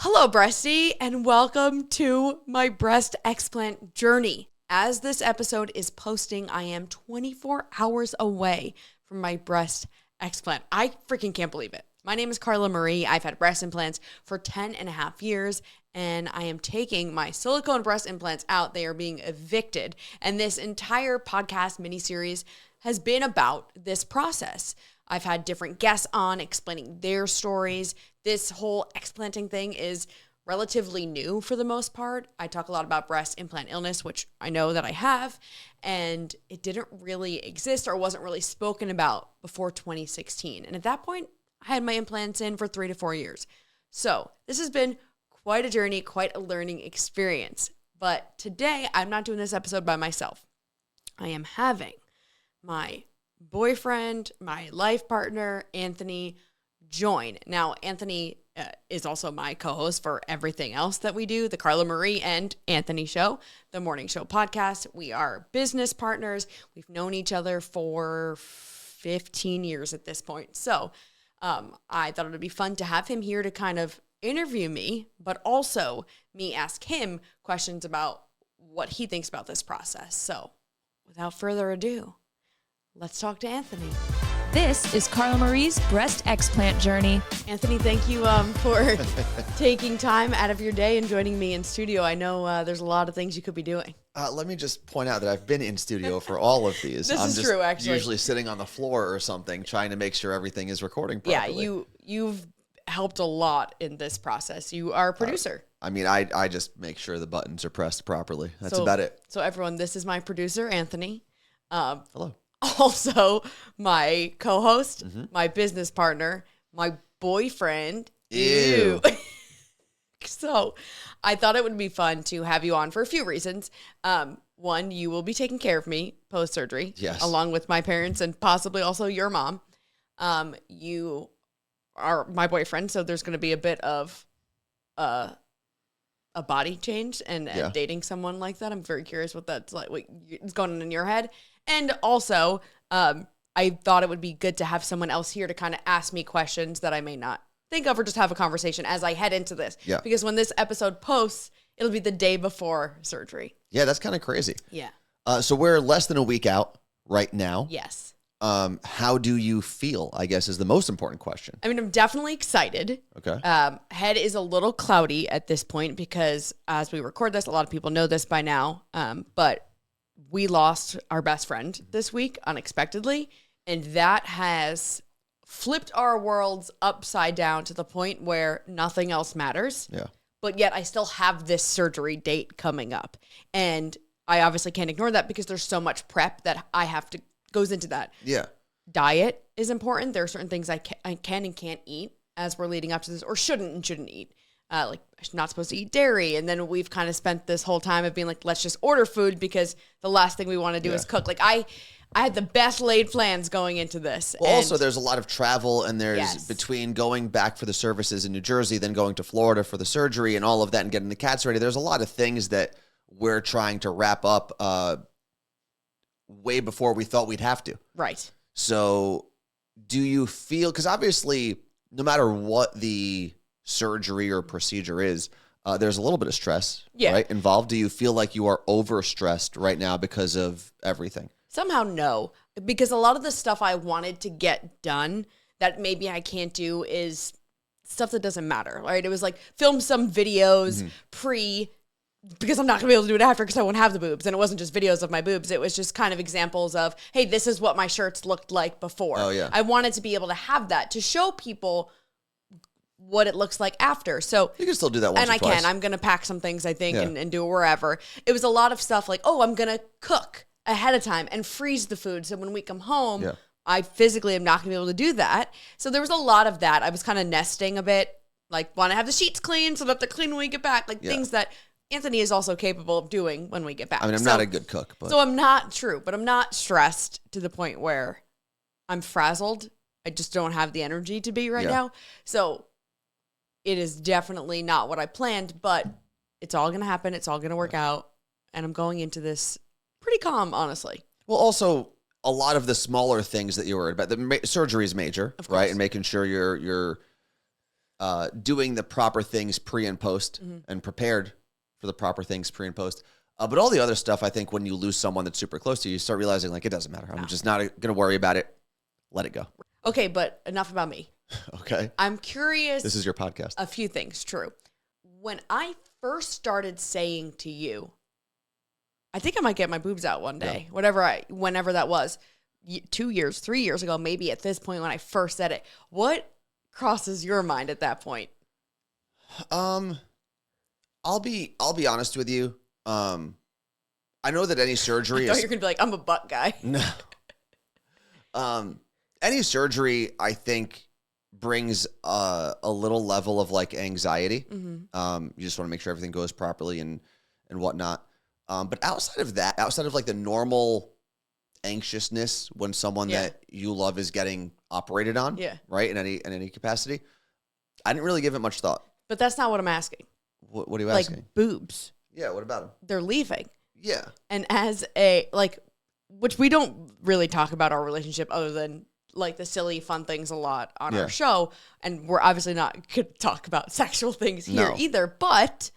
Hello, Breastie, and welcome to my breast explant journey. As this episode is posting, I am 24 hours away from my breast explant. I freaking can't believe it. My name is Carla Marie. I've had breast implants for 10 and a half years, and I am taking my silicone breast implants out. They are being evicted, and this entire podcast miniseries has been about this process. I've had different guests on explaining their stories. This whole explanting thing is relatively new for the most part. I talk a lot about breast implant illness, which I know that I have, and it didn't really exist or wasn't really spoken about before 2016. And at that point, I had my implants in for 3 to 4 years. So this has been quite a journey, quite a learning experience. But today, I'm not doing this episode by myself. I am having my boyfriend, my life partner, Anthony, join. Now, Anthony is also my co-host for everything else that we do, the Carla Marie and Anthony Show, the Morning Show podcast. We are business partners. We've known each other for 15 years at this point. So I thought it would be fun to have him here to kind of interview me, but also me ask him questions about what he thinks about this process. So without further ado, let's talk to Anthony. This is Carla Marie's Breast Explant Journey. Anthony, thank you for taking time out of your day and joining me in studio. I know there's a lot of things you could be doing. Let me just point out that I've been in studio for all of these. This is just true, actually. Usually sitting on the floor or something, trying to make sure everything is recording properly. Yeah, you've helped a lot in this process. You are a producer. I just make sure the buttons are pressed properly. That's about it. So everyone, this is my producer, Anthony. Hello. Also, my co-host, my business partner, my boyfriend. Ew. So I thought it would be fun to have you on for a few reasons. One, you will be taking care of me post-surgery. Yes. Along with my parents and possibly also your mom. You are my boyfriend, so there's going to be a bit of a body change and dating someone like that. I'm very curious what that's like, what's going on in your head. And also, I thought it would be good to have someone else here to kind of ask me questions that I may not think of or just have a conversation as I head into this. Yeah. Because when this episode posts, it'll be the day before surgery. Yeah, that's kind of crazy. Yeah. So we're less than a week out right now. Yes. How do you feel, I guess, is the most important question. I mean, I'm definitely excited. Okay. Head is a little cloudy at this point because as we record this, a lot of people know this by now, but we lost our best friend this week unexpectedly, and that has flipped our worlds upside down to the point where nothing else matters. Yeah. But yet I still have this surgery date coming up, and I obviously can't ignore that because there's so much prep that I have to goes into that. Yeah. Diet is important. There are certain things I can and can't eat as we're leading up to this, or shouldn't and shouldn't eat. Like, I'm not supposed to eat dairy. And then we've kind of spent this whole time of being like, let's just order food because the last thing we want to do is cook. Like, I had the best laid plans going into this. Well, also, there's a lot of travel, and there's between going back for the services in New Jersey, then going to Florida for the surgery and all of that and getting the cats ready. There's a lot of things that we're trying to wrap up way before we thought we'd have to. Right. So do you feel, because obviously no matter what the surgery or procedure is, there's a little bit of stress right, involved. Do you feel like you are overstressed right now because of everything? Somehow no, because a lot of the stuff I wanted to get done that maybe I can't do is stuff that doesn't matter, right? It was like film some videos because I'm not going to be able to do it after because I won't have the boobs. And it wasn't just videos of my boobs. It was just kind of examples of, hey, this is what my shirts looked like before. Oh, yeah. I wanted to be able to have that to show people what it looks like after. So you can still do that once or twice. And I can. I'm going to pack some things, I think, and do it wherever. It was a lot of stuff like, oh, I'm going to cook ahead of time and freeze the food. So when we come home, I physically am not going to be able to do that. So there was a lot of that. I was kind of nesting a bit, like want to have the sheets clean so that they're clean when we get back, like things that Anthony is also capable of doing when we get back. I mean, I'm not a good cook. But. So I'm not but I'm not stressed to the point where I'm frazzled. I just don't have the energy to be right now. So it is definitely not what I planned, but it's all going to happen. It's all going to work out. And I'm going into this pretty calm, honestly. Well, also, a lot of the smaller things that you worried about, the surgery is major, right? And making sure you're doing the proper things pre and post and prepared for the proper things pre and post. But all the other stuff, I think when you lose someone that's super close to you, you start realizing like, it doesn't matter. I'm just not going to worry about it. Let it go. Okay, but enough about me. Okay. I'm curious. This is your podcast. A few things, true. When I first started saying to you, I think I might get my boobs out one day, whenever that was, 2 years, 3 years ago, maybe at this point when I first said it, what crosses your mind at that point? I'll be honest with you. I know that any surgery I thought you were going to be like, I'm a butt guy. No. Any surgery, I think, brings a little level of like anxiety. You just want to make sure everything goes properly and whatnot. But outside of that, outside of like the normal anxiousness when someone that you love is getting operated on, right, in any capacity, I didn't really give it much thought. But that's not what I'm asking. What are you asking? Like boobs. Yeah, what about them? They're leaving. Yeah. And as which we don't really talk about our relationship other than like the silly fun things a lot on our show. And we're obviously not going to talk about sexual things here either. But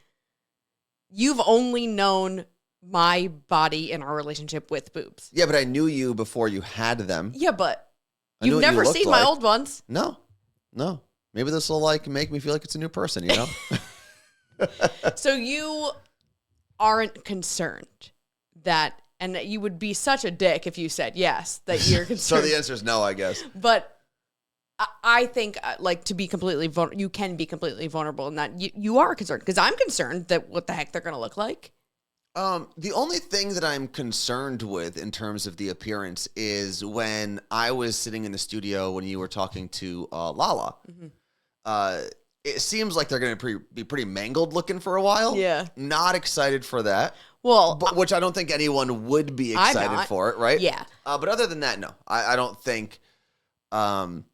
you've only known my body in our relationship with boobs. Yeah, but I knew you before you had them. Yeah, but you've never seen my old ones. No. Maybe this will like make me feel like it's a new person, you know? So you aren't concerned that, and you would be such a dick if you said yes, that you're concerned. So the answer is no, I guess. But I think like to be completely vulnerable, you can be completely vulnerable in that you are concerned, because I'm concerned that what the heck they're going to look like. The only thing that I'm concerned with in terms of the appearance is when I was sitting in the studio when you were talking to Lala. It seems like they're going to be pretty mangled looking for a while. Yeah. Not excited for that. Well, which I don't think anyone would be excited for it, right? Yeah. But other than that, no. I don't think I'm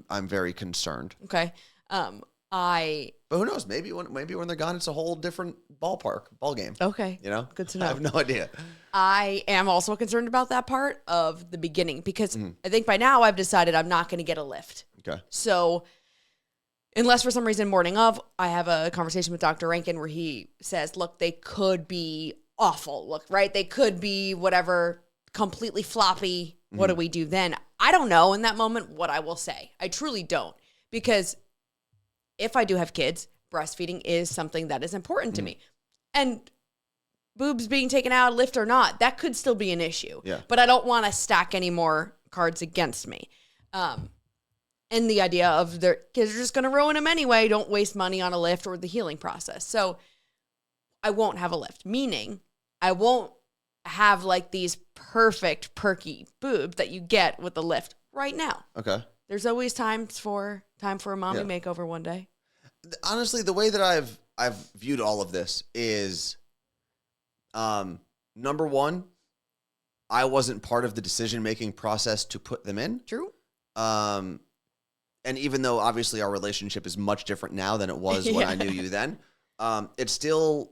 very concerned. Okay. But who knows? Maybe when they're gone, it's a whole different ball game. Okay. You know? Good to know. I have no idea. I am also concerned about that part of the beginning because I think by now I've decided I'm not going to get a lift. Okay. So unless for some reason morning of, I have a conversation with Dr. Rankin where he says, look, they could be awful. Look, right? They could be whatever, completely floppy. What do we do then? I don't know in that moment what I will say. I truly don't. Because if I do have kids, breastfeeding is something that is important to me. And boobs being taken out, lift or not, that could still be an issue. Yeah. But I don't want to stack any more cards against me. And the idea of their kids are just going to ruin them anyway. Don't waste money on a lift or the healing process. So I won't have a lift, meaning I won't have like these perfect perky boobs that you get with the lift right now. Okay. There's always time for a mommy makeover one day. Honestly, the way that I've viewed all of this is, number one, I wasn't part of the decision-making process to put them in. True. And even though obviously our relationship is much different now than it was when I knew you then, it's still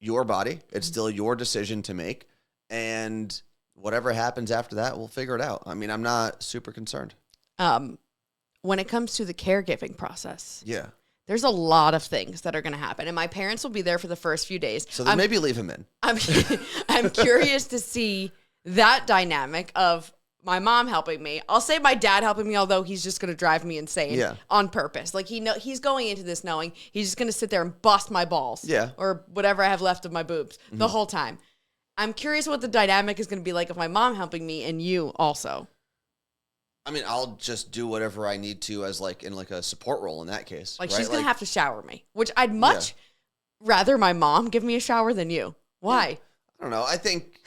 your body. It's still your decision to make. And whatever happens after that, we'll figure it out. I mean, I'm not super concerned. When it comes to the caregiving process. Yeah. There's a lot of things that are going to happen. And my parents will be there for the first few days. So then maybe leave him in. I'm curious to see that dynamic of my mom helping me. I'll say my dad helping me, although he's just going to drive me insane on purpose. Like he's going into this knowing he's just going to sit there and bust my balls. Yeah. Or whatever I have left of my boobs the whole time. I'm curious what the dynamic is going to be like of my mom helping me and you also. I mean, I'll just do whatever I need to as like in like a support role in that case. Like she's going to have to shower me, which I'd much rather my mom give me a shower than you. Why? Yeah. I don't know. I think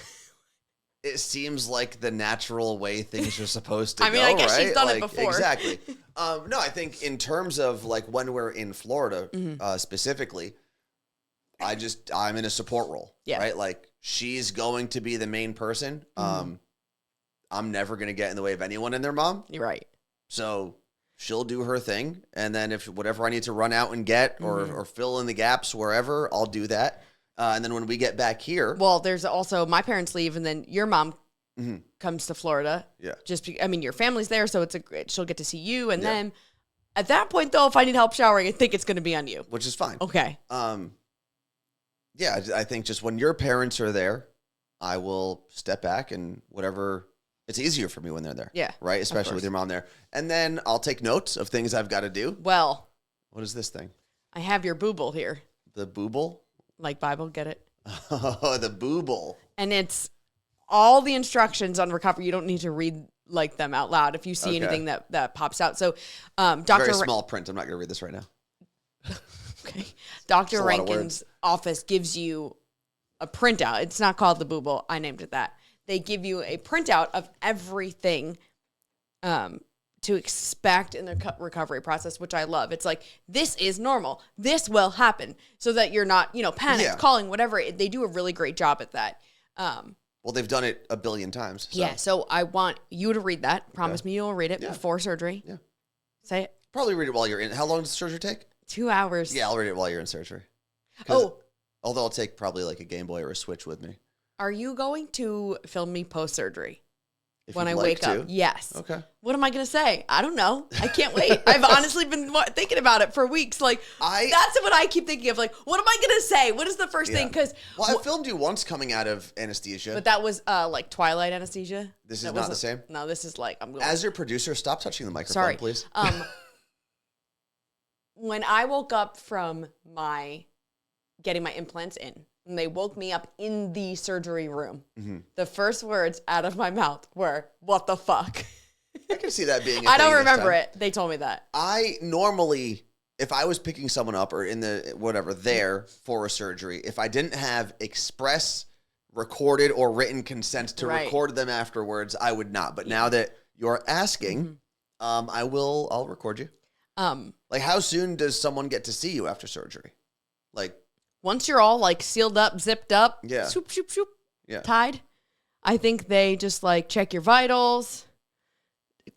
it seems like the natural way things are supposed to go. I mean, I guess right? she's done like, it before. Exactly. No, I think in terms of like when we're in Florida specifically, I'm in a support role, right? Like she's going to be the main person. I'm never going to get in the way of anyone and their mom. You're right. So she'll do her thing. And then if whatever I need to run out and get or fill in the gaps wherever, I'll do that. And then when we get back here. Well, there's also my parents leave and then your mom comes to Florida. Yeah. I mean, your family's there. So she'll get to see you and them. At that point, though, if I need help showering, I think it's going to be on you. Which is fine. Okay. Yeah, I think just when your parents are there, I will step back and whatever. It's easier for me when they're there. Yeah. Right? Especially with your mom there. And then I'll take notes of things I've got to do. Well. What is this thing? I have your booble here. The booble? Like Bible, get it? Oh, the booble. And it's all the instructions on recovery. You don't need to read like them out loud if you see anything that pops out. So, Very small print. I'm not going to read this right now. Okay. Dr. Rankin's office gives you a printout. It's not called the booble. I named it that. They give you a printout of everything to expect in the recovery process, which I love. It's like, this is normal. This will happen, so that you're not, panicked, calling, whatever. They do a really great job at that. Well, they've done it a billion times. So. Yeah, so I want you to read that. Promise me you'll read it before surgery. Yeah. Say it. Probably read it while you're in. How long does surgery take? 2 hours. Yeah, I'll read it while you're in surgery. Oh. Although I'll take probably like a Game Boy or a Switch with me. Are you going to film me post-surgery? When I wake up? Yes. Okay. What am I going to say? I don't know. I can't wait. I've honestly been thinking about it for weeks. Like, that's what I keep thinking of. Like, what am I going to say? What is the first thing? Because I filmed you once coming out of anesthesia. But that was like Twilight anesthesia. This is not the same? No, this is like, I'm going. As your producer, stop touching the microphone, please. When I woke up from getting my implants in, and they woke me up in the surgery room, the first words out of my mouth were, "What the fuck?" I can see that being I don't remember it. They told me that. I normally, if I was picking someone up or in the whatever there for a surgery, if I didn't have express recorded or written consent to record them afterwards, I would not. But now that you're asking, I'll record you. Like, how soon does someone get to see you after surgery? Like, once you're all like sealed up, zipped up, swoop, swoop, swoop, tied, I think they just like check your vitals,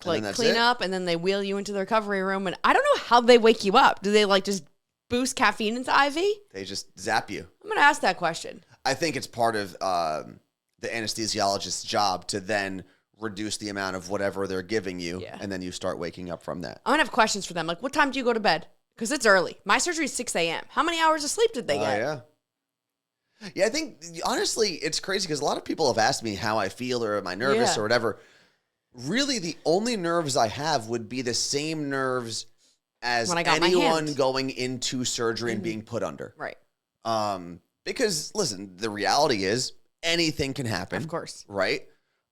like clean up, and then they wheel you into the recovery room. And I don't know how they wake you up. Do they like just boost caffeine into IV? They just zap you. I'm going to ask that question. I think it's part of the anesthesiologist's job to then reduce the amount of whatever they're giving you, and then you start waking up from that. I'm going to have questions for them. Like, what time do you go to bed? Because it's early. My surgery is 6 a.m. How many hours of sleep did they get? Yeah, I think, honestly, it's crazy because a lot of people have asked me how I feel or am I nervous or whatever. Really, the only nerves I have would be the same nerves as anyone going into surgery and being put under. Right. Because, listen, the reality is anything can happen. Of course. Right?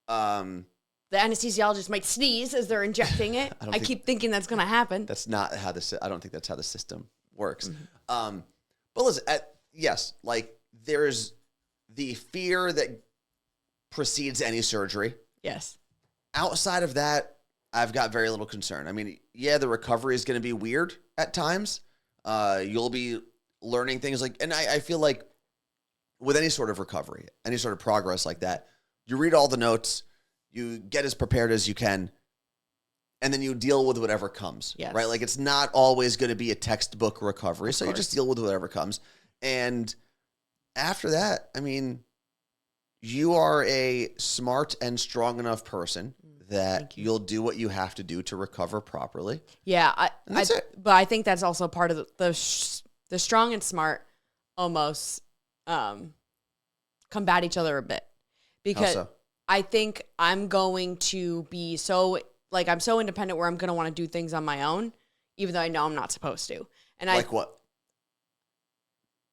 The anesthesiologist might sneeze as they're injecting it. I keep thinking that's going to happen. That's not how I don't think that's how the system works. But listen, yes, like there's the fear that precedes any surgery. Yes. Outside of that, I've got very little concern. I mean, the recovery is going to be weird at times. You'll be learning things and I feel like with any sort of recovery, any sort of progress like that, you read all the notes, you get as prepared as you can, and then you deal with whatever comes, right? Like, it's not always going to be a textbook recovery, so you just deal with whatever comes. And after that, I mean, you are a smart and strong enough person that you'll do what you have to do to recover properly. Yeah, that's it. But I think that's also part of the strong and smart almost combat each other a bit. Because I think I'm going to be I'm so independent where I'm going to want to do things on my own, even though I know I'm not supposed to. And what?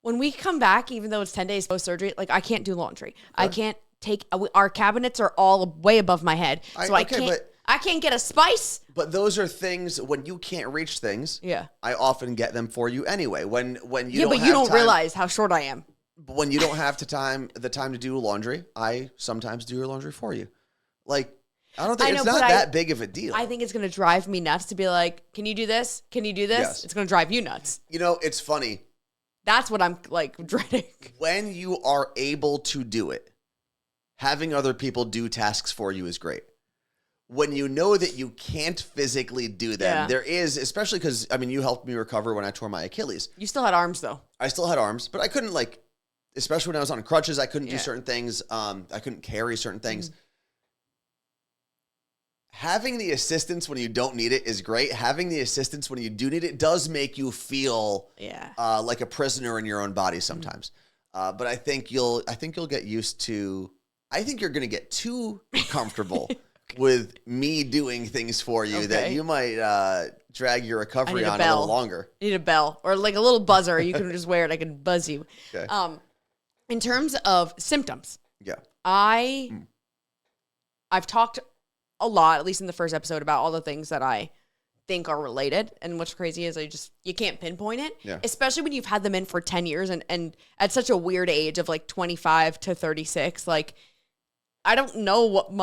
When we come back, even though it's 10 days post-surgery, like, I can't do laundry. I can't take, our cabinets are all way above my head. So I can't get a spice. But those are things, when you can't reach things, I often get them for you anyway. When you don't realize how short I am. But when you don't have the time to do laundry, I sometimes do your laundry for you. Like, I don't think it's not that big of a deal. I think it's going to drive me nuts to be like, can you do this? Can you do this? Yes. It's going to drive you nuts. It's funny. That's what I'm like dreading. When you are able to do it, having other people do tasks for you is great. When you know that you can't physically do them, there is, especially because, I mean, you helped me recover when I tore my Achilles. You still had arms, though. I still had arms, but I couldn't, especially when I was on crutches, I couldn't do certain things. I couldn't carry certain things. having the assistance when you don't need it is great. Having the assistance when you do need it does make you feel like a prisoner in your own body sometimes. But I think you'll get used to. I think you're going to get too comfortable with me doing things for you that you might drag your recovery on a little longer. I need a bell or like a little buzzer. You can just wear it. I can buzz you. Okay. In terms of symptoms, I've talked a lot, at least in the first episode, about all the things that I think are related. And what's crazy is you can't pinpoint it, especially when you've had them in for 10 years and at such a weird age of like 25 to 36. Like, I don't know what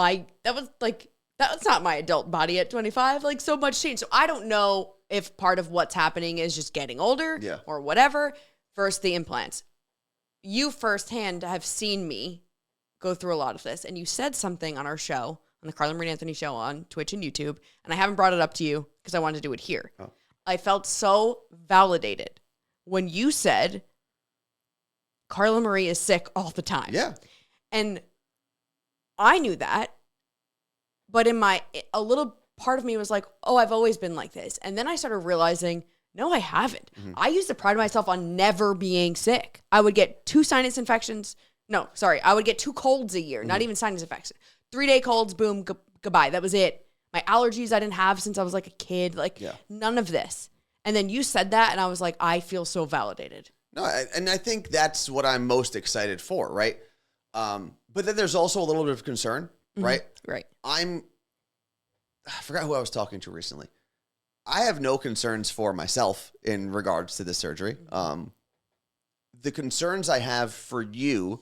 that's not my adult body at 25. Like, so much change. So I don't know if part of what's happening is just getting older or whatever versus the implants. You firsthand have seen me go through a lot of this. And you said something on our show, on the Carla Marie Anthony show on Twitch and YouTube, and I haven't brought it up to you because I wanted to do it here. Oh. I felt so validated when you said Carla Marie is sick all the time. Yeah. And I knew that, but a little part of me was like, oh, I've always been like this. And then I started realizing, no, I haven't. Mm-hmm. I used to pride myself on never being sick. I would get 2 sinus infections. No, sorry. I would get 2 colds a year, not even sinus infections. 3-day colds, boom, goodbye. That was it. My allergies I didn't have since I was like a kid. Like, none of this. And then you said that, and I was like, I feel so validated. No, and I think that's what I'm most excited for, right? But then there's also a little bit of concern, right? Right. I forgot who I was talking to recently. I have no concerns for myself in regards to this surgery. The concerns I have for you,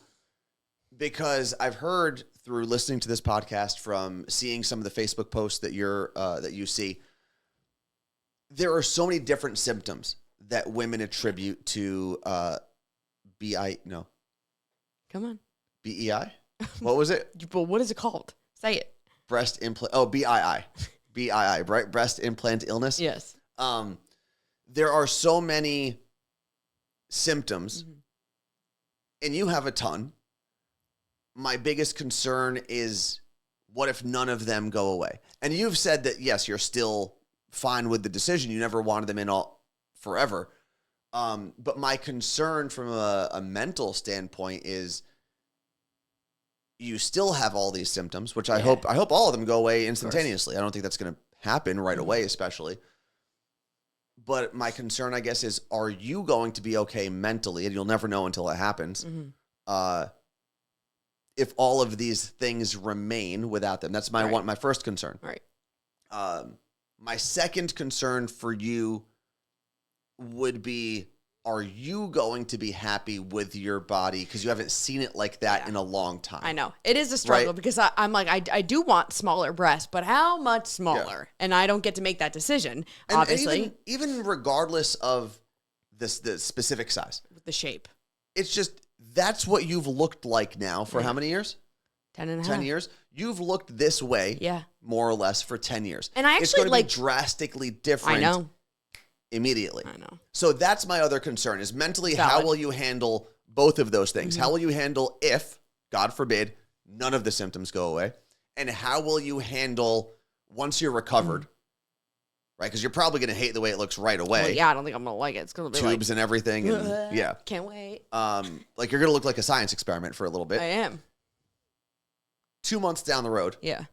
because I've heard through listening to this podcast, from seeing some of the Facebook posts that you see, there are so many different symptoms that women attribute to BEI. What was it? But what is it called? Say it. Breast implant. Oh, BII. BII, right? Breast implant illness. Yes. There are so many symptoms, and you have a ton. My biggest concern is, what if none of them go away? And you've said that, yes, you're still fine with the decision. You never wanted them in all forever. But my concern from a mental standpoint is, you still have all these symptoms, which I hope all of them go away instantaneously. I don't think that's going to happen right away, especially. But my concern, I guess, is, are you going to be okay mentally? And you'll never know until it happens. If all of these things remain without them. That's my first concern. Right. My second concern for you would be, are you going to be happy with your body? Because you haven't seen it like that in a long time. I know. It is a struggle, because I'm like, I do want smaller breasts, but how much smaller? And I don't get to make that decision, obviously. And even regardless of the specific size. With the shape. It's just, that's what you've looked like now for how many years? 10 and a half. 10 years. You've looked this way, more or less, for 10 years. And I actually, it's going to be drastically different. I know. Immediately. I know. So that's my other concern, is mentally, how will you handle both of those things? How will you handle if, God forbid, none of the symptoms go away? And how will you handle once you're recovered? Right? Because you're probably going to hate the way it looks right away. Well, yeah, I don't think I'm going to like it. It's going to be tubes and everything. And, can't wait. Like, you're going to look like a science experiment for a little bit. I am. 2 months down the road. Yeah.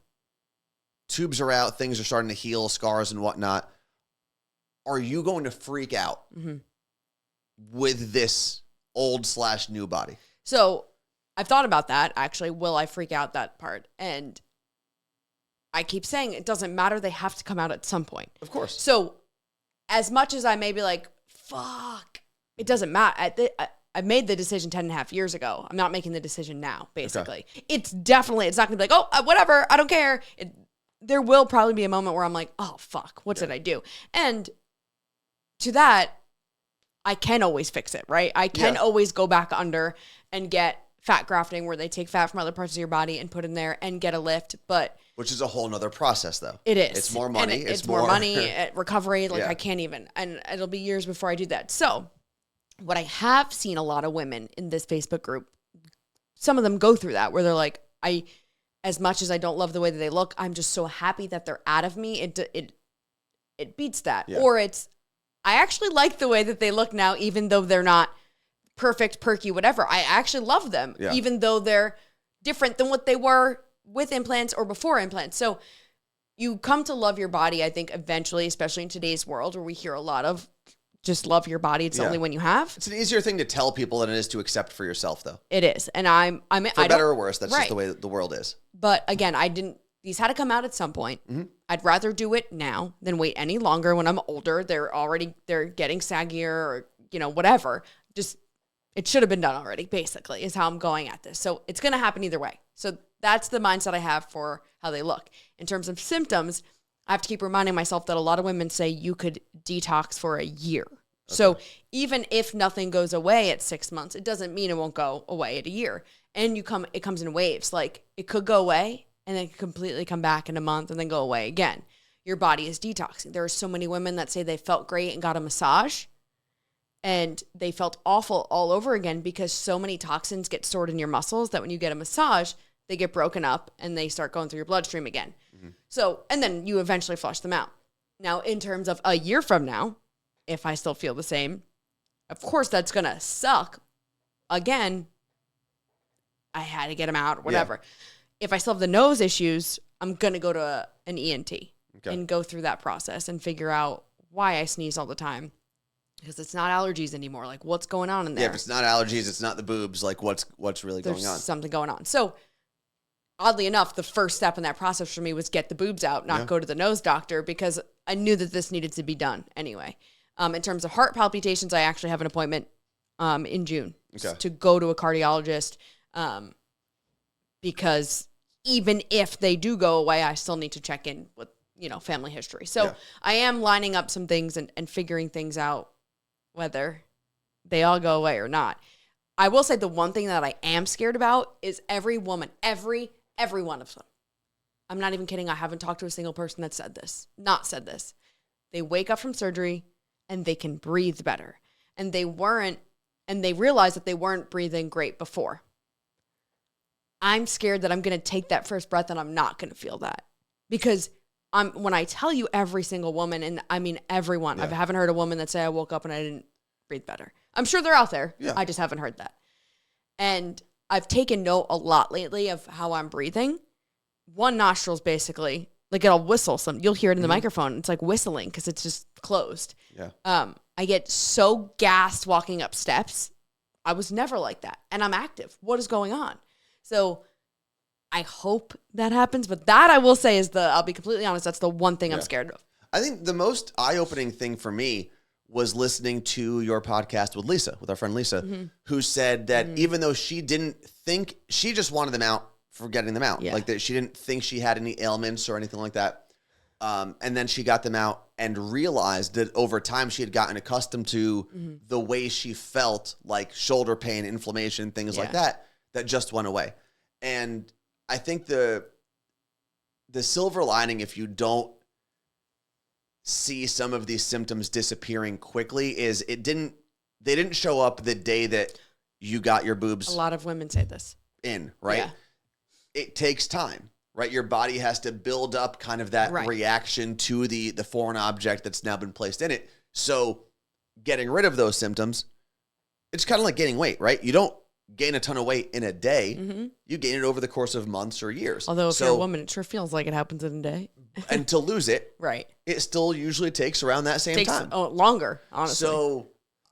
Tubes are out. Things are starting to heal, scars and whatnot. Are you going to freak out with this old/new body? So I've thought about that, actually. Will I freak out, that part? And I keep saying it doesn't matter. They have to come out at some point. Of course. So as much as I may be like, fuck, it doesn't matter. I made the decision 10 and a half years ago. I'm not making the decision now, basically. Okay. It's not going to be like, oh, whatever, I don't care. There will probably be a moment where I'm like, oh, fuck, what did I do? And to that, I can always fix it, right? I can always go back under and get fat grafting, where they take fat from other parts of your body and put in there and get a lift. But which is a whole nother process, though. It is. It's more money. And it's more money, recovery. Like, I can't even. And it'll be years before I do that. So what I have seen a lot of women in this Facebook group, some of them go through that, where they're like, I as much as I don't love the way that they look, I'm just so happy that they're out of me. It beats that. Yeah. Or I actually like the way that they look now, even though they're not perfect, perky, whatever. I actually love them, even though they're different than what they were with implants or before implants. So you come to love your body, I think, eventually, especially in today's world where we hear a lot of just love your body. It's the only one you have. It's an easier thing to tell people than it is to accept for yourself, though. It is. And for better or worse, that's just the way the world is. But again, these had to come out at some point. Mm-hmm. I'd rather do it now than wait any longer when I'm older. They're getting saggier or, whatever. Just, it should have been done already, basically, is how I'm going at this. So it's going to happen either way. So that's the mindset I have for how they look. In terms of symptoms, I have to keep reminding myself that a lot of women say you could detox for a year. Okay. So even if nothing goes away at 6 months, it doesn't mean it won't go away at a year. And it comes in waves. Like, it could go away and then completely come back in a month and then go away again. Your body is detoxing. There are so many women that say they felt great and got a massage and they felt awful all over again because so many toxins get stored in your muscles that when you get a massage, they get broken up and they start going through your bloodstream again. Mm-hmm. So, and then you eventually flush them out. Now, in terms of a year from now, if I still feel the same, of course, that's going to suck. Again, I had to get them out or whatever. Yeah. If I still have the nose issues, I'm going to go to an ENT and go through that process and figure out why I sneeze all the time. Because it's not allergies anymore. Like, what's going on in there? Yeah, if it's not allergies, it's not the boobs. Like, what's really going on? There's something going on. So, oddly enough, the first step in that process for me was get the boobs out, not go to the nose doctor, because I knew that this needed to be done anyway. In terms of heart palpitations, I actually have an appointment in June to go to a cardiologist because even if they do go away, I still need to check in with, family history. So I am lining up some things and figuring things out, whether they all go away or not. I will say the one thing that I am scared about is every woman, every one of them. I'm not even kidding. I haven't talked to a single person that not said this. They wake up from surgery and they can breathe better. And they realized that they weren't breathing great before. I'm scared that I'm going to take that first breath and I'm not going to feel that. Because when I tell you every single woman, and I mean everyone, I haven't heard a woman that say I woke up and I didn't breathe better. I'm sure they're out there. Yeah. I just haven't heard that. And I've taken note a lot lately of how I'm breathing. One nostril's basically, like it'll whistle. You'll hear it in the microphone. It's like whistling because it's just closed. Yeah. I get so gassed walking up steps. I was never like that. And I'm active. What is going on? So I hope that happens. But that I will say I'll be completely honest, that's the one thing I'm scared of. I think the most eye-opening thing for me was listening to your podcast with our friend Lisa, who said that even though she didn't think, she just wanted them out for getting them out. Yeah. Like that she didn't think she had any ailments or anything like that. And then she got them out and realized that over time she had gotten accustomed to the way she felt, like shoulder pain, inflammation, things like that just went away. And I think the silver lining, if you don't see some of these symptoms disappearing quickly, is they didn't show up the day that you got your boobs. A lot of women say this. Right? Yeah. It takes time, right? Your body has to build up kind of that reaction to the foreign object that's now been placed in it. So getting rid of those symptoms, it's kind of like gaining weight, right? You don't gain a ton of weight in a day. You gain it over the course of months or years. Although if you're a woman, it sure feels like it happens in a day. And to lose it, it still usually takes around that same time. Longer, honestly. So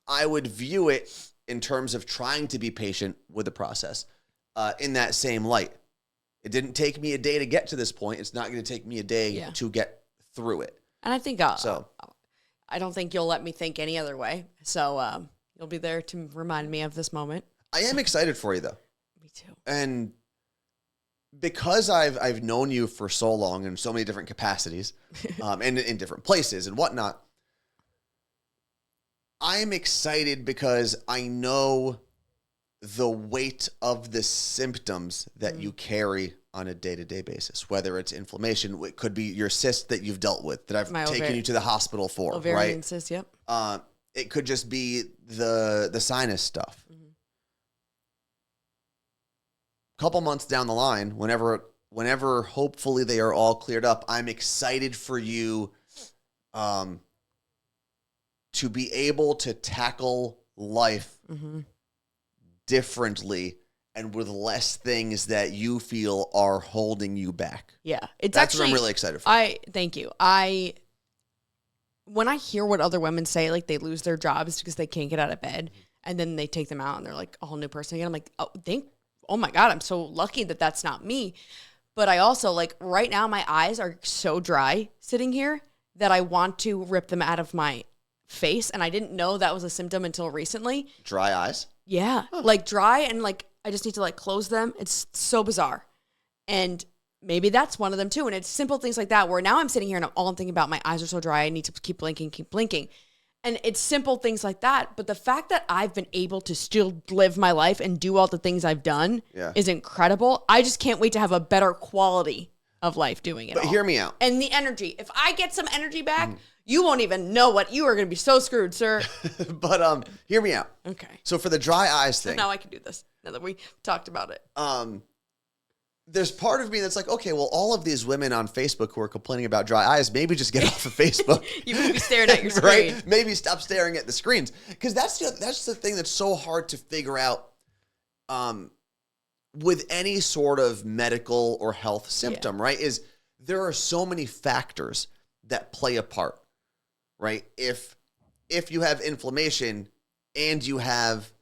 I would view it in terms of trying to be patient with the process in that same light. It didn't take me a day to get to this point. It's not going to take me a day to get through it. And I think I don't think you'll let me think any other way. So you'll be there to remind me of this moment. I am excited for you, though. Me too. And because I've known you for so long in so many different capacities and in different places and whatnot, I'm excited because I know the weight of the symptoms that you carry on a day-to-day basis, whether it's inflammation, it could be your cyst that you've dealt with, that I've taken you to the hospital for, ovarian cyst, yep. It could just be the sinus stuff. Couple months down the line, whenever whenever hopefully they are all cleared up, I'm excited for you to be able to tackle life differently and with less things that you feel are holding you back. Yeah. That's what I'm really excited for. Thank you. When I hear what other women say, like they lose their jobs because they can't get out of bed and then they take them out and they're like a whole new person again. I'm like, oh my God, I'm so lucky that that's not me. But I also like right now, my eyes are so dry sitting here that I want to rip them out of my face. And I didn't know that was a symptom until recently. Dry eyes? Yeah. Like dry and like, I just need to like close them. It's so bizarre. And maybe that's one of them too. And it's simple things like that where now I'm sitting here and all I'm thinking about, my eyes are so dry. I need to keep blinking. And it's simple things like that. But the fact that I've been able to still live my life and do all the things I've done is incredible. I just can't wait to have a better quality of life doing it all. But hear me out. And the energy. If I get some energy back, you won't even know what you are going to be so screwed, sir. But hear me out. Okay. So for the dry eyes thing. Now I can do this. Now that we talked about it. There's part of me that's like, okay, well, all of these women on Facebook who are complaining about dry eyes, maybe just get off of Facebook. You won't be staring at your screen. Right? Maybe stop staring at the screens. Because that's the thing that's so hard to figure out with any sort of medical or health symptom, right? Is there are so many factors that play a part, right? If you have inflammation and you have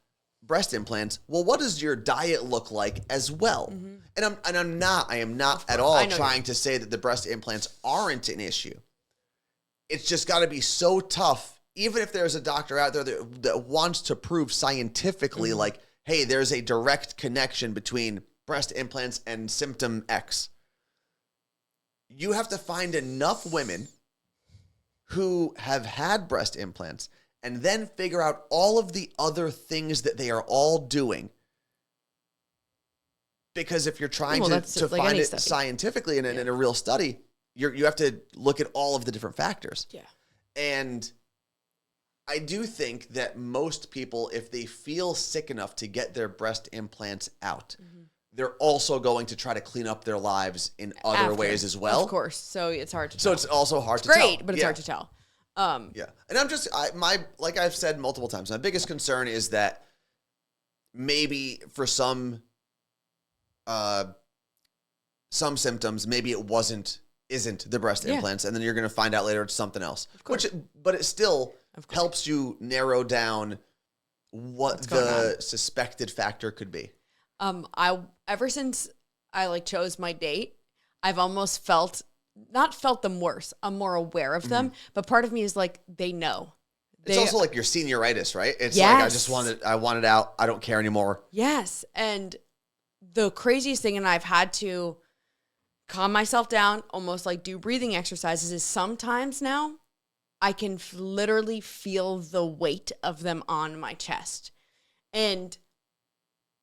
breast implants, well, what does your diet look like as well? And I am not at all trying to say that the breast implants aren't an issue. It's just got to be so tough, even if there's a doctor out there that wants to prove scientifically, like, hey, there's a direct connection between breast implants and symptom X. You have to find enough women who have had breast implants and then figure out all of the other things that they are all doing. Because if you're trying to like find it scientifically in a real study, you have to look at all of the different factors. Yeah. And I do think that most people, if they feel sick enough to get their breast implants out, they're also going to try to clean up their lives in other ways as well. Of course. So it's hard to tell. So it's also hard to tell. Great, but it's hard to tell. Yeah. And like I've said multiple times, my biggest concern is that maybe for some symptoms, maybe it isn't the breast implants, and then you're going to find out later it's something else. But it still helps you narrow down what the suspected factor could be. Ever since I chose my date, I've almost not felt them worse. I'm more aware of them, but part of me is like, they know. It's also like your senioritis, right? It's like, I want it out. I don't care anymore. Yes. And the craziest thing, and I've had to calm myself down, almost like do breathing exercises, is sometimes now I can literally feel the weight of them on my chest. And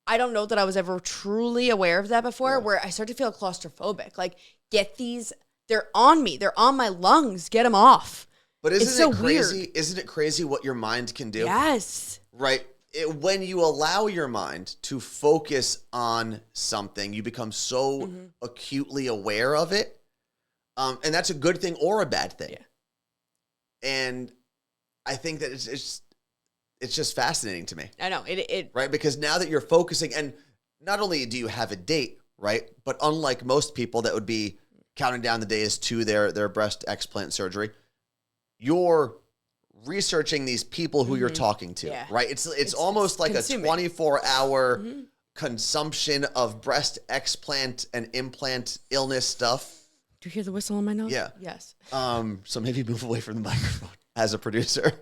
I don't know that I was ever truly aware of that before, where I start to feel claustrophobic. Like, get these, they're on me. They're on my lungs. Get them off. But isn't it crazy? Weird. Isn't it crazy what your mind can do? Yes. Right? When you allow your mind to focus on something, you become so acutely aware of it. And that's a good thing or a bad thing. Yeah. And I think that it's just fascinating to me. I know. It right? Because now that you're focusing, and not only do you have a date, right? But unlike most people that would be counting down the days to their breast explant surgery, you're researching these people who you're talking to, right? It's almost like consuming. A 24-hour consumption of breast explant and implant illness stuff. Do you hear the whistle on my nose? Yeah. Yes. So maybe move away from the microphone as a producer.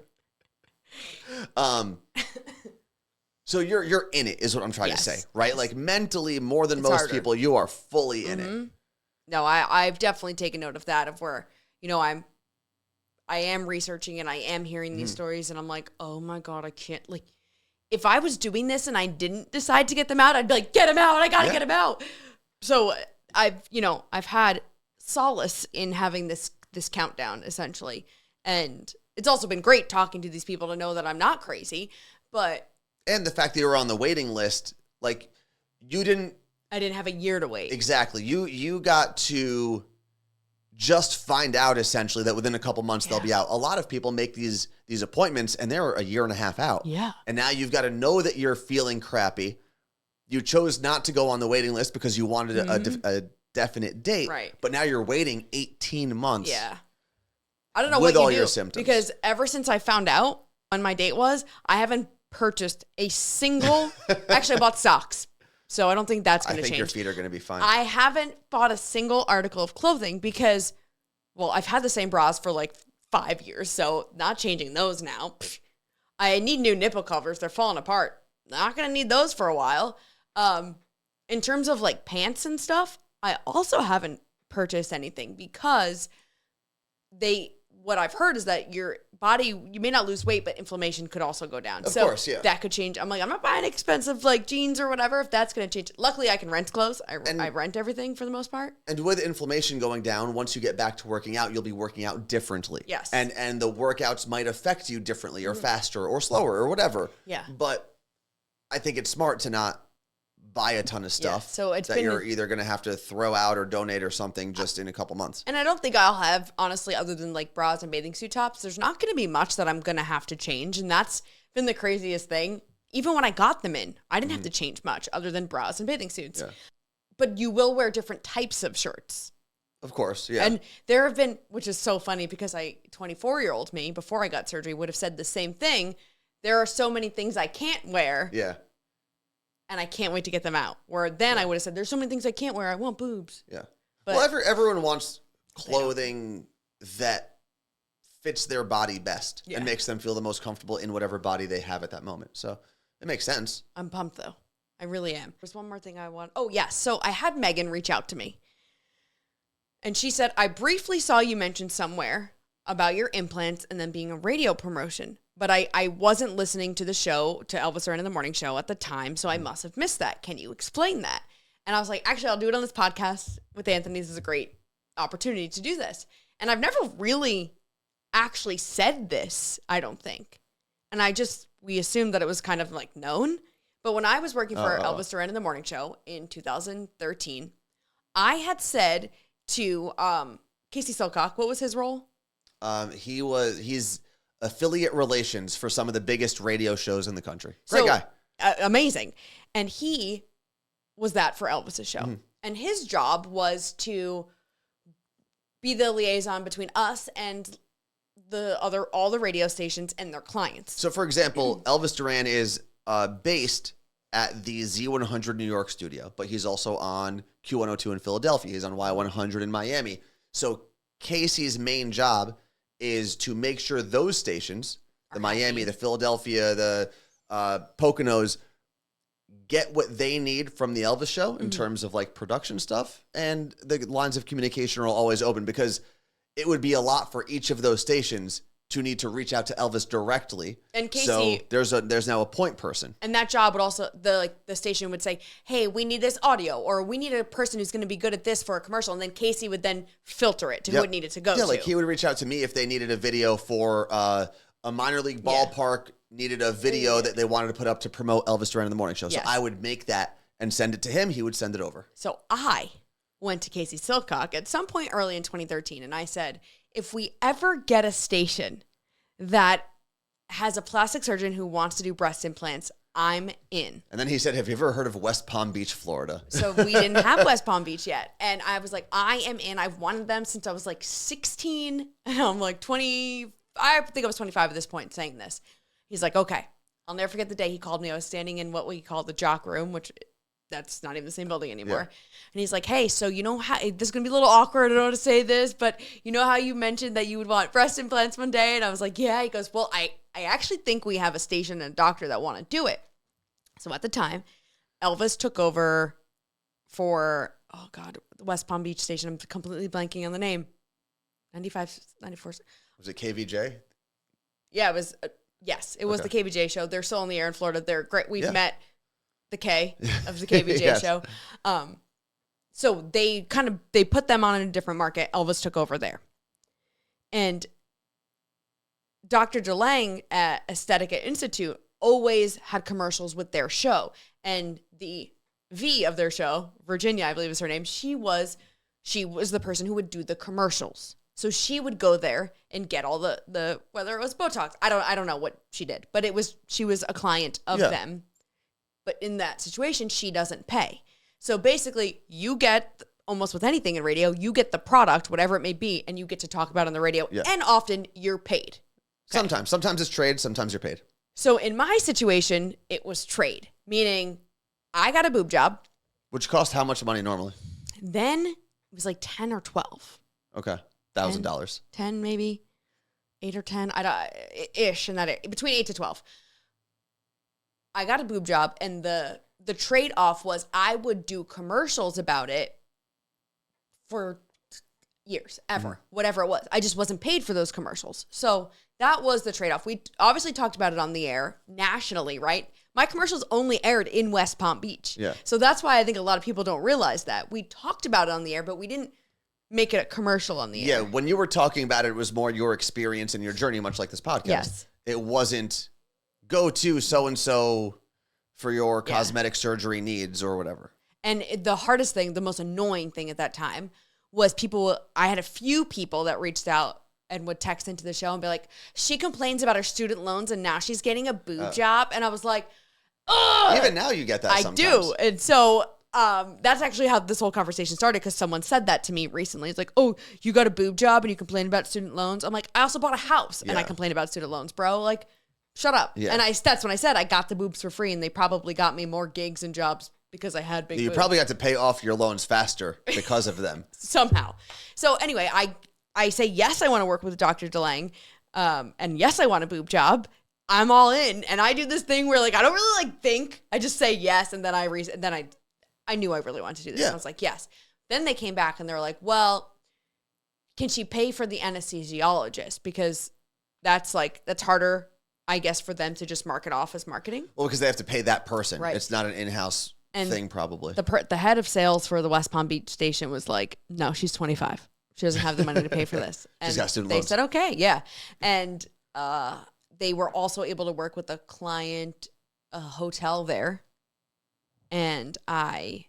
So you're in it is what I'm trying to say, right? Like mentally, more than most people, you are fully in it. No, I've definitely taken note of that, of where, I am researching and I am hearing these stories, and I'm like, oh my God, I can't, like, if I was doing this and I didn't decide to get them out, I'd be like, get them out. I got to get them out. So I've had solace in having this countdown essentially. And it's also been great talking to these people to know that I'm not crazy, and the fact that you were on the waiting list, like, you didn't I didn't have a year to wait. Exactly. You got to just find out essentially that within a couple months they'll be out. A lot of people make these appointments and they're a year and a half out. Yeah. And now you've got to know that you're feeling crappy. You chose not to go on the waiting list because you wanted a definite date. Right. But now you're waiting 18 months. Yeah. I don't know with what all you do, your symptoms. because ever since I found out when my date was, I haven't purchased a single. Actually, I bought socks, so I don't think that's going to change. I think your feet are going to be fine. I haven't bought a single article of clothing because, well, I've had the same bras for like 5 years, so not changing those now. Pfft. I need new nipple covers. They're falling apart. Not going to need those for a while. In terms of like pants and stuff, I also haven't purchased anything because what I've heard is that your body, you may not lose weight, but inflammation could also go down. Of course, yeah. That could change. I'm like, I'm not buying expensive like jeans or whatever if that's going to change. Luckily, I can rent clothes. I rent everything for the most part. And with inflammation going down, once you get back to working out, you'll be working out differently. Yes. And the workouts might affect you differently or faster or slower or whatever. Yeah. But I think it's smart to not buy a ton of stuff so you're either going to have to throw out or donate or something just in a couple months. And I don't think I'll have, honestly, other than like bras and bathing suit tops, there's not going to be much that I'm going to have to change. And that's been the craziest thing. Even when I got them in, I didn't have to change much other than bras and bathing suits. Yeah. But you will wear different types of shirts. Of course, yeah. And there have been, which is so funny because 24-year-old me, before I got surgery, would have said the same thing. There are so many things I can't wear. Yeah. And I can't wait to get them out. Where then I would have said, there's so many things I can't wear. I want boobs. Yeah. But well, everyone wants clothing that fits their body best and makes them feel the most comfortable in whatever body they have at that moment. So it makes sense. I'm pumped, though. I really am. There's one more thing I want. Oh, yes. So I had Megan reach out to me. And she said, I briefly saw you mention somewhere about your implants and then being a radio promotion. But I wasn't listening to the show, to Elvis Duran in the Morning Show at the time, so I must have missed that. Can you explain that? And I was like, actually, I'll do it on this podcast with Anthony. This is a great opportunity to do this. And I've never really actually said this, I don't think. And we assumed that it was kind of like known. But when I was working for Elvis Duran in the Morning Show in 2013, I had said to Casey Silcock, what was his role? He's affiliate relations for some of the biggest radio shows in the country. Great guy. Amazing. And he was that for Elvis's show. Mm-hmm. And his job was to be the liaison between us and all the radio stations and their clients. So, for example, Elvis Duran is based at the Z100 New York studio, but he's also on Q102 in Philadelphia. He's on Y100 in Miami. So Casey's main job is to make sure those stations, the Miami, the Philadelphia, the Poconos, get what they need from the Elvis show in terms of like production stuff. And the lines of communication are always open because it would be a lot for each of those stations to need to reach out to Elvis directly. And Casey, so there's now a point person. And that job would also, the station would say, hey, we need this audio, or we need a person who's going to be good at this for a commercial. And then Casey would then filter it to who it needed to go to. Yeah, like he would reach out to me if they needed a video for a minor league ballpark, needed a video that they wanted to put up to promote Elvis Duran in the Morning Show. So I would make that and send it to him. He would send it over. So I went to Casey Silcock at some point early in 2013, and I said, if we ever get a station that has a plastic surgeon who wants to do breast implants, I'm in. And then he said, have you ever heard of West Palm Beach, Florida? So we didn't have West Palm Beach yet. And I was like, I am in. I've wanted them since I was like 16. And I'm like 20. I think I was 25 at this point saying this. He's like, okay. I'll never forget the day he called me. I was standing in what we call the jock room, which that's not even the same building anymore. Yeah. And he's like, hey, so you know how, this is going to be a little awkward. I don't want to say this, but you know how you mentioned that you would want breast implants one day? And I was like, yeah. He goes, well, I actually think we have a station and a doctor that want to do it. So at the time, Elvis took over for, the West Palm Beach station. I'm completely blanking on the name. 95, 94. Was it KVJ? Yeah, it was. Yes, it was the KVJ show. They're still on the air in Florida. They're great. We've met the K of the KVJ show. So they put them on in a different market. Elvis took over there. And Dr. DeLange at Aesthetica Institute always had commercials with their show. And the V of their show, Virginia, I believe is her name. She was the person who would do the commercials. So she would go there and get all the whether it was Botox. I don't know what she did, but she was a client of them. But in that situation, she doesn't pay. So basically, you get almost with anything in radio, you get the product, whatever it may be, and you get to talk about it on the radio. Yeah. And often you're paid. Okay? Sometimes it's trade, sometimes you're paid. So in my situation, it was trade, meaning I got a boob job. Which cost how much money normally? Then it was like 10 or 12. Okay. $1,000. 10 maybe. 8 or 10. Ish in that between 8 to 12. I got a boob job, and the trade-off was I would do commercials about it for years, ever, whatever it was. I just wasn't paid for those commercials. So that was the trade-off. We obviously talked about it on the air nationally, right? My commercials only aired in West Palm Beach. Yeah. So that's why I think a lot of people don't realize that. We talked about it on the air, but we didn't make it a commercial on the air. Yeah, when you were talking about it, it was more your experience and your journey, much like this podcast. Yes. It wasn't go to so-and-so for your cosmetic surgery needs or whatever. And the hardest thing, the most annoying thing at that time was I had a few people that reached out and would text into the show and be like, she complains about her student loans and now she's getting a boob job. And I was like, ugh! Even now you get that sometimes. I do. And so that's actually how this whole conversation started, because someone said that to me recently. It's like, oh, you got a boob job and you complain about student loans? I'm like, I also bought a house and I complain about student loans, bro. Like, shut up. Yeah. And that's when I said I got the boobs for free, and they probably got me more gigs and jobs because I had big boobs. You probably got to pay off your loans faster because of them. Somehow. So anyway, I say, yes, I want to work with Dr. DeLange. And yes, I want a boob job. I'm all in. And I do this thing where like, I don't really like think. I just say yes. And then I knew I really wanted to do this. Yeah. And I was like, yes. Then they came back and they're like, well, can she pay for the anesthesiologist? Because that's harder, I guess, for them to just mark it off as marketing. Well, because they have to pay that person. Right. It's not an in-house thing, probably. The head of sales for the West Palm Beach station was like, no, she's 25. She doesn't have the money to pay for this. And she's got student they loans. said, okay, yeah. And they were also able to work with a client, a hotel there. And I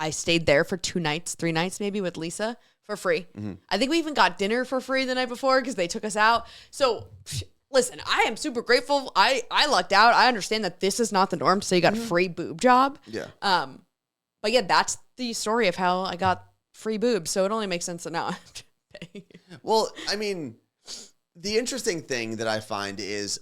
stayed there for 2 nights, 3 nights maybe with Lisa for free. Mm-hmm. I think we even got dinner for free the night before because they took us out. So listen, I am super grateful. I lucked out. I understand that this is not the norm. So you got a free boob job. Yeah. But yeah, that's the story of how I got free boobs. So it only makes sense that now I have to pay. Well, I mean, the interesting thing that I find is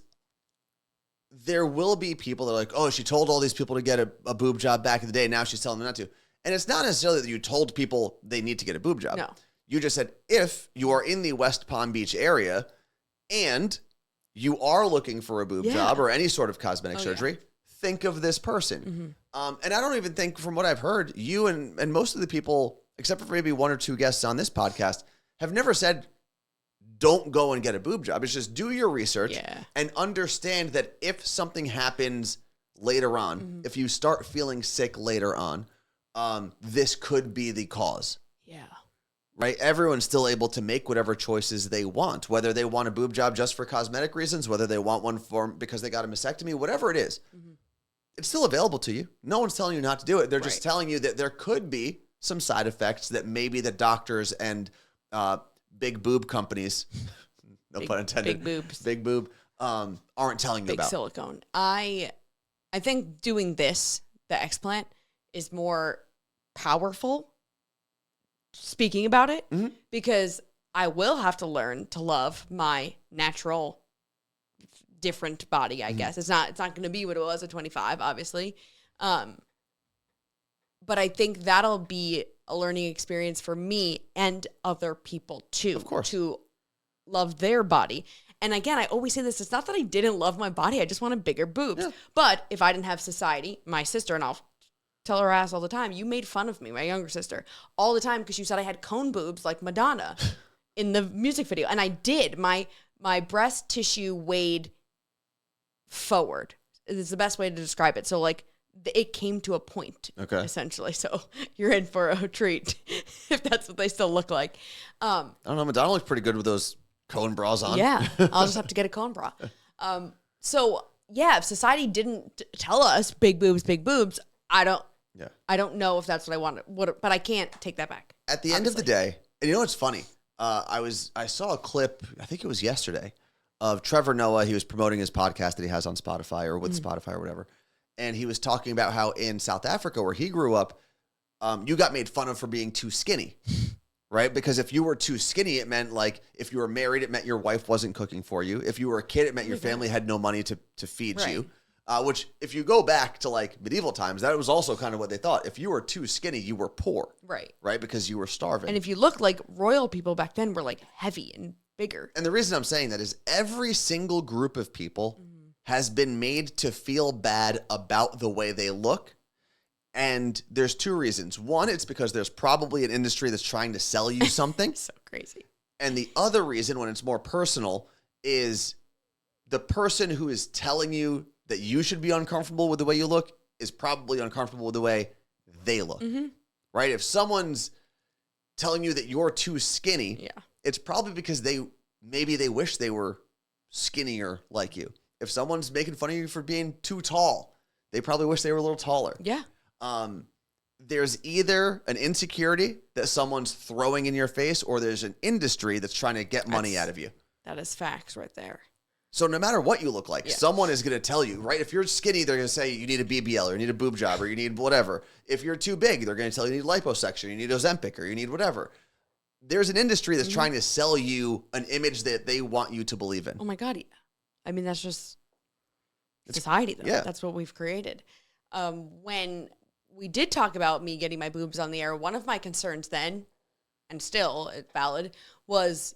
there will be people that are like, oh, she told all these people to get a boob job back in the day. Now she's telling them not to. And it's not necessarily that you told people they need to get a boob job. No. You just said, if you are in the West Palm Beach area and you are looking for a boob job or any sort of cosmetic surgery, think of this person. Mm-hmm. And I don't even think, from what I've heard, you and most of the people, except for maybe 1 or 2 guests on this podcast, have never said, don't go and get a boob job. It's just do your research and understand that if something happens later on, if you start feeling sick later on, this could be the cause. Yeah. Right? Everyone's still able to make whatever choices they want, whether they want a boob job just for cosmetic reasons, whether they want one because they got a mastectomy, whatever it is. Mm-hmm. It's still available to you. No one's telling you not to do it. They're just telling you that there could be some side effects that maybe the doctors and big boob companies, no pun intended, big boob, aren't telling you about. Big silicone. I think doing this, the explant, is more powerful speaking about it, because I will have to learn to love my natural different body, I guess. It's not going to be what it was at 25, obviously. But I think that'll be a learning experience for me and other people too. Of course. To love their body. And again, I always say this, it's not that I didn't love my body, I just wanted bigger boobs. Yeah. But if I didn't have society, my sister, and I'll tell her ass all the time, you made fun of me, my younger sister, all the time because you said I had cone boobs like Madonna in the music video. And I did. My breast tissue weighed forward. It's the best way to describe it. So like it came to a point, essentially. So you're in for a treat if that's what they still look like. I don't know. Madonna looks pretty good with those cone bras on. Yeah. I'll just have to get a cone bra. So yeah, if society didn't tell us big boobs, I don't Yeah. I don't know if that's what I want, but I can't take that back. At the end of the day, and you know what's funny? I saw a clip, I think it was yesterday, of Trevor Noah. He was promoting his podcast that he has on Spotify or with Spotify or whatever. And he was talking about how in South Africa, where he grew up, you got made fun of for being too skinny, right? Because if you were too skinny, it meant like if you were married, it meant your wife wasn't cooking for you. If you were a kid, it meant your family had no money to feed you. Which, if you go back to like medieval times, that was also kind of what they thought. If you were too skinny, you were poor. Right? Because you were starving. And if you looked like royal people back then were like heavy and bigger. And the reason I'm saying that is every single group of people has been made to feel bad about the way they look. And there's two reasons. One, it's because there's probably an industry that's trying to sell you something. So crazy. And the other reason, when it's more personal, is the person who is telling you that you should be uncomfortable with the way you look is probably uncomfortable with the way they look, right? If someone's telling you that you're too skinny, it's probably because maybe they wish they were skinnier like you. If someone's making fun of you for being too tall, they probably wish they were a little taller. Yeah. There's either an insecurity that someone's throwing in your face, or there's an industry that's trying to get money out of you. That is facts right there. So no matter what you look like, someone is going to tell you, right? If you're skinny, they're going to say you need a BBL or you need a boob job or you need whatever. If you're too big, they're going to tell you you need liposuction, you need Ozempic, or you need whatever. There's an industry that's trying to sell you an image that they want you to believe in. Oh my God. I mean, that's just society, though. Yeah. That's what we've created. When we did talk about me getting my boobs on the air, one of my concerns then, and still it's valid, was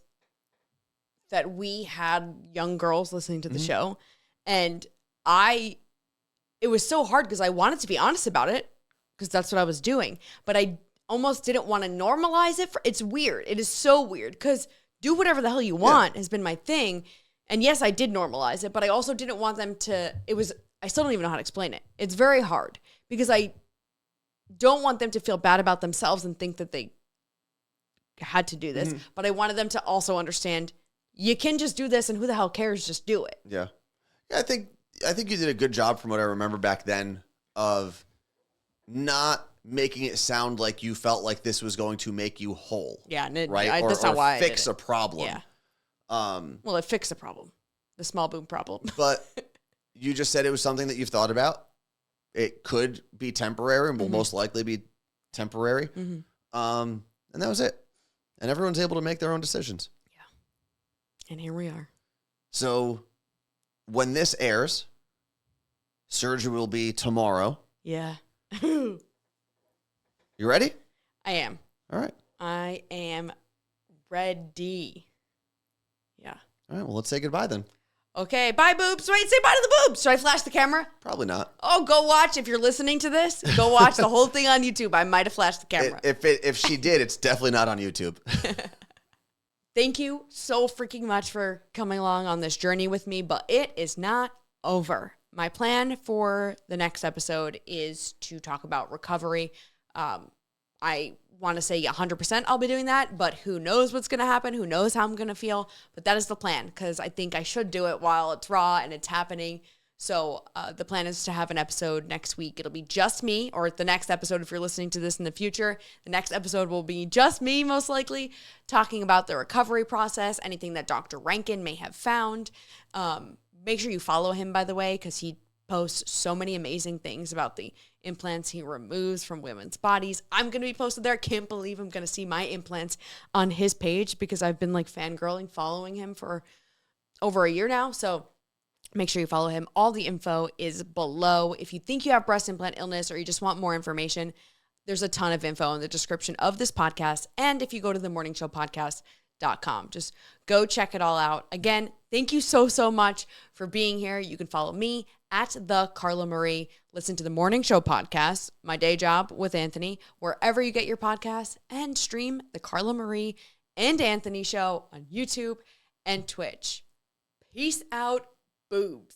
that we had young girls listening to the show. And it was so hard because I wanted to be honest about it because that's what I was doing. But I almost didn't want to normalize it. It's weird. It is so weird because do whatever the hell you want has been my thing. And yes, I did normalize it, but I also didn't want them to, I still don't even know how to explain it. It's very hard because I don't want them to feel bad about themselves and think that they had to do this. But I wanted them to also understand you can just do this, and who the hell cares? Just do it. Yeah. I think you did a good job from what I remember back then of not making it sound like you felt like this was going to make you whole. Yeah, right? That's not why fix I a problem. Yeah. Well, it fixed a problem, the small boob problem. But you just said it was something that you've thought about. It could be temporary and will most likely be temporary. And that was it. And everyone's able to make their own decisions. And here we are. So when this airs, surgery will be tomorrow. Yeah. You ready? I am. All right. I am ready. Yeah. All right. Well, let's say goodbye then. Okay. Bye, boobs. Wait, say bye to the boobs. Should I flash the camera? Probably not. Oh, go watch. If you're listening to this, go watch the whole thing on YouTube. I might have flashed the camera. If she did, it's definitely not on YouTube. Thank you so freaking much for coming along on this journey with me, but it is not over. My plan for the next episode is to talk about recovery. I want to say 100% I'll be doing that, but who knows what's going to happen? Who knows how I'm going to feel? But that is the plan because I think I should do it while it's raw and it's happening. So the plan is to have an episode next week. It'll be just me, or the next episode, if you're listening to this in the future, the next episode will be just me, most likely, talking about the recovery process, anything that Dr. Rankin may have found. Make sure you follow him, by the way, because he posts so many amazing things about the implants he removes from women's bodies. I'm going to be posted there. Can't believe I'm going to see my implants on his page because I've been like fangirling, following him for over a year now. So make sure you follow him. All the info is below. If you think you have breast implant illness or you just want more information, there's a ton of info in the description of this podcast. And if you go to themorningshowpodcast.com, just go check it all out. Again, thank you so, so much for being here. You can follow me at the Carla Marie. Listen to the Morning Show podcast, my day job with Anthony, wherever you get your podcasts, and stream the Carla Marie and Anthony show on YouTube and Twitch. Peace out, boobs.